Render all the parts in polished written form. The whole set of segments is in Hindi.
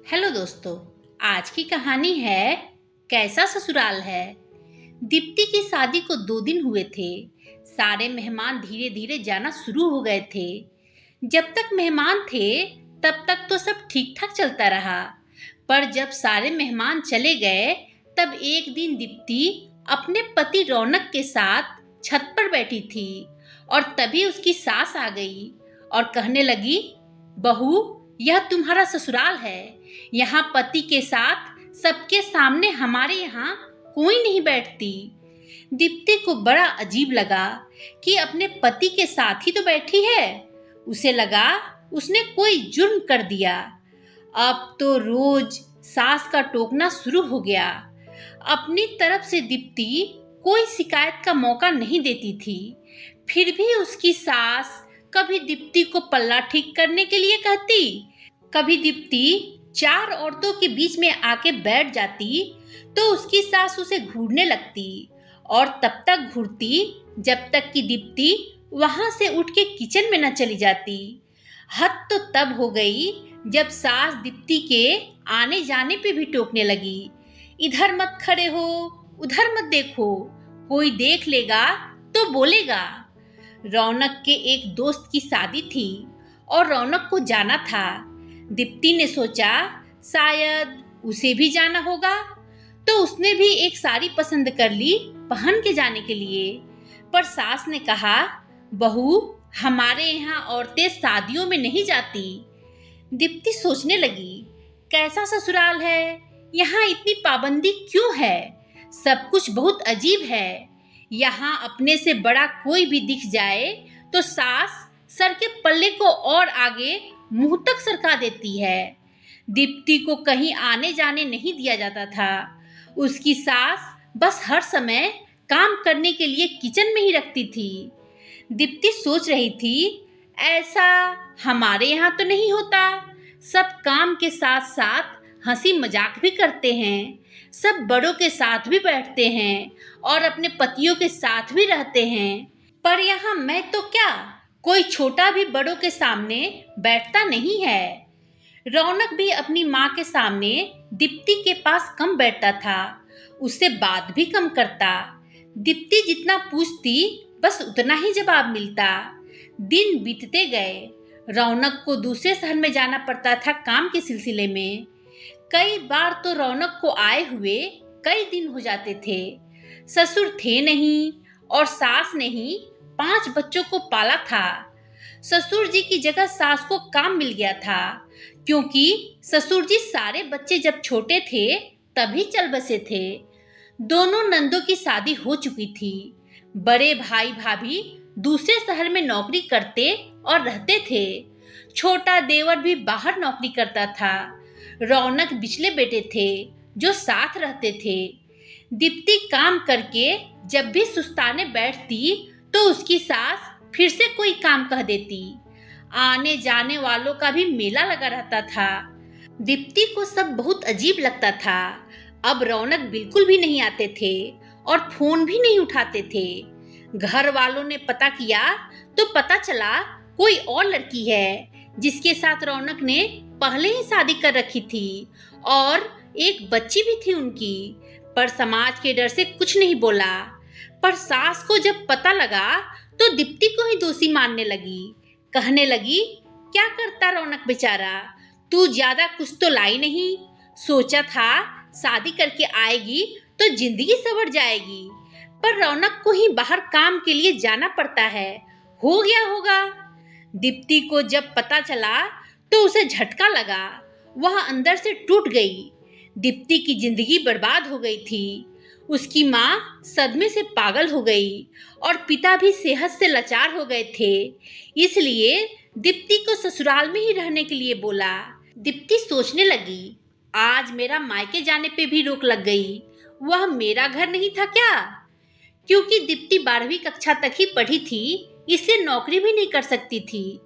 हेलो दोस्तों, आज की कहानी है कैसा ससुराल है। दीप्ति की शादी को 2 दिन हुए थे। सारे मेहमान धीरे धीरे जाना शुरू हो गए थे। जब तक मेहमान थे तब तक तो सब ठीक ठाक चलता रहा, पर जब सारे मेहमान चले गए तब एक दिन दीप्ति अपने पति रौनक के साथ छत पर बैठी थी और तभी उसकी सास आ गई और कहने लगी, बहू, यह तुम्हारा ससुराल है। यहाँ पति के साथ सबके सामने हमारे यहाँ कोई नहीं बैठती। दीप्ति को बड़ा अजीब लगा कि अपने पति के साथ ही तो बैठी है। उसे लगा उसने कोई जुर्म कर दिया। अब तो रोज सास का टोकना शुरू हो गया। अपनी तरफ से दीप्ति कोई शिकायत का मौका नहीं देती थी, फिर भी उसकी सास कभी दीप्ति को पल्ला ठीक करने के लिए कहती, कभी दीप्ति 4 औरतों के बीच में आके बैठ जाती तो उसकी सास उसे घूरने लगती और तब तक घूरती जब तक कि दीप्ति वहां से उठ के किचन में न चली जाती। हद तो तब हो गई जब सास दीप्ति के आने जाने पे भी टोकने लगी, इधर मत खड़े हो, उधर मत देखो, कोई देख लेगा तो बोलेगा। रौनक के एक दोस्त की शादी थी और रौनक को जाना था। दीप्ति ने सोचा शायद उसे भी जाना होगा, तो उसने भी एक साड़ी पसंद कर ली पहन के जाने के लिए। पर सास ने कहा, बहू, हमारे यहाँ औरतें शादियों में नहीं जाती। दीप्ति सोचने लगी, कैसा ससुराल है, यहाँ इतनी पाबंदी क्यों है। सब कुछ बहुत अजीब है। यहाँ अपने से बड़ा कोई भी दिख जाए तो सास सर के पल्ले को और आगे मुंह तक सरका देती है। दीप्ति को कहीं आने जाने नहीं दिया जाता था। उसकी सास बस हर समय काम करने के लिए किचन में ही रखती थी। दीप्ति सोच रही थी, ऐसा हमारे यहाँ तो नहीं होता। सब काम के साथ साथ हंसी मजाक भी करते हैं, सब बड़ों के साथ भी बैठते हैं और अपने पतियों के साथ भी रहते हैं। पर यहाँ मैं तो क्या, कोई छोटा भी बड़ों के सामने बैठता नहीं है। रौनक भी अपनी माँ के सामने दीप्ति के पास कम बैठता था, उससे बात भी कम करता। दीप्ति जितना पूछती बस उतना ही जवाब मिलता। दिन बीतते गए। रौनक को दूसरे शहर में जाना पड़ता था काम के सिलसिले में। कई बार तो रौनक को आए हुए कई दिन हो जाते थे। ससुर थे नहीं और सास ने ही 5 बच्चों को पाला था। ससुर जी की जगह सास को काम मिल गया था, क्योंकि ससुर जी सारे बच्चे जब छोटे थे तभी चल बसे थे। दोनों नंदों की शादी हो चुकी थी। बड़े भाई भाभी दूसरे शहर में नौकरी करते और रहते थे। छोटा देवर भी बाहर नौकरी करता था। रौनक बिचले बेटे थे जो साथ रहते थे। दीप्ति काम करके जब भी सुस्ताने बैठती तो उसकी सास फिर से कोई काम कह देती। आने जाने वालों का भी मेला लगा रहता था। दीप्ति को सब बहुत अजीब लगता था। अब रौनक बिल्कुल भी नहीं आते थे और फोन भी नहीं उठाते थे। घर वालों ने पता किया तो पता चला कोई और लड़की है जिसके साथ रौनक ने पहले ही शादी कर रखी थी और एक बच्ची भी थी उनकी। पर समाज के डर से कुछ नहीं बोला। पर सास को जब पता लगा तो दीप्ति को ही दोषी मानने लगी। कहने लगी, क्या करता रौनक बेचारा, तू ज्यादा कुछ तो लाई नहीं। सोचा था शादी करके आएगी तो जिंदगी संवर जाएगी, पर रौनक को ही बाहर काम के लिए जाना पड़ता है, हो गया होगा। दीप्ति को जब पता चला तो उसे झटका लगा, वह अंदर से टूट गई। दीप्ति की जिंदगी बर्बाद हो गई थी। उसकी माँ सदमे से पागल हो गई और पिता भी सेहत से लाचार हो गए थे। इसलिए दीप्ति को ससुराल में ही रहने के लिए बोला। दीप्ति सोचने लगी, आज मेरा मायके जाने पे भी रोक लग गई, वह मेरा घर नहीं था क्या। क्योंकि दीप्ति 12वीं कक्षा तक ही पढ़ी थी, इसलिए नौकरी भी नहीं कर सकती थी।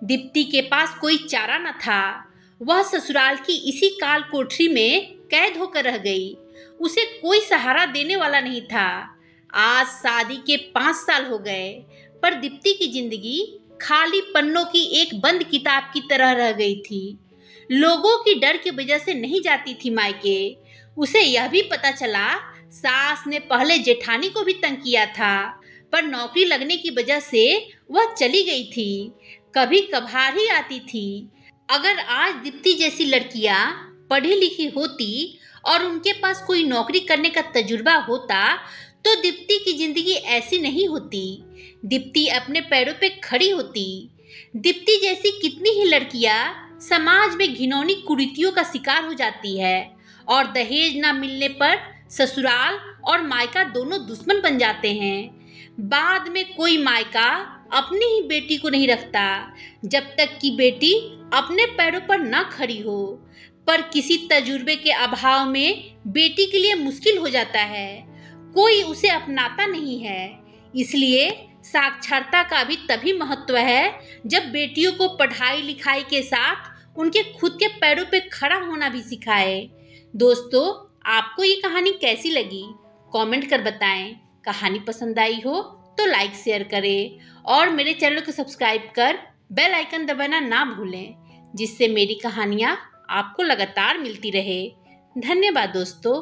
दीप्ति के पास कोई चारा न था। वह ससुराल की इसी काल कोठरी में कैद होकर रह गई। उसे कोई सहारा देने वाला नहीं था। आज शादी के 5 साल हो गए, पर दीप्ति की जिंदगी खाली पन्नों की एक बंद किताब की तरह रह गई थी। लोगों की डर की वजह से नहीं जाती थी मायके। उसे यह भी पता चला सास ने पहले जेठानी को भी तंग किया था, पर नौकरी लगने की वजह से वह चली गई थी। कभी कभार ही आती थी। अगर आज दीप्ति जैसी लड़कियां पढ़ी लिखी होती और उनके पास कोई नौकरी करने का तजुर्बा होता तो दीप्ति की जिंदगी ऐसी नहीं होती। दीप्ति अपने पैरों पे खड़ी होती। दीप्ति जैसी कितनी ही लड़कियां समाज में घिनौनी कुरीतियों का शिकार हो जाती है और दहेज ना मिलने पर ससुराल और मायका दोनों दुश्मन बन जाते हैं। बाद में कोई मायका अपनी ही बेटी को नहीं रखता जब तक कि बेटी अपने पैरों पर न खड़ी हो, पर किसी तजुर्बे के अभाव में बेटी के लिए मुश्किल हो जाता है। कोई उसे अपनाता नहीं है। इसलिए साक्षरता का भी तभी महत्व है जब बेटियों को पढ़ाई लिखाई के साथ उनके खुद के पैरों पे खड़ा होना भी सिखाए। दोस्तों, आपको ये कहानी कैसी लगी? कमेंट कर बताएं। कहानी पसंद आई हो तो लाइक शेयर करें और मेरे चैनल को सब्सक्राइब कर बेल आइकन दबाना ना भूलें, जिससे मेरी कहानियाँ आपको लगातार मिलती रहे। धन्यवाद दोस्तों।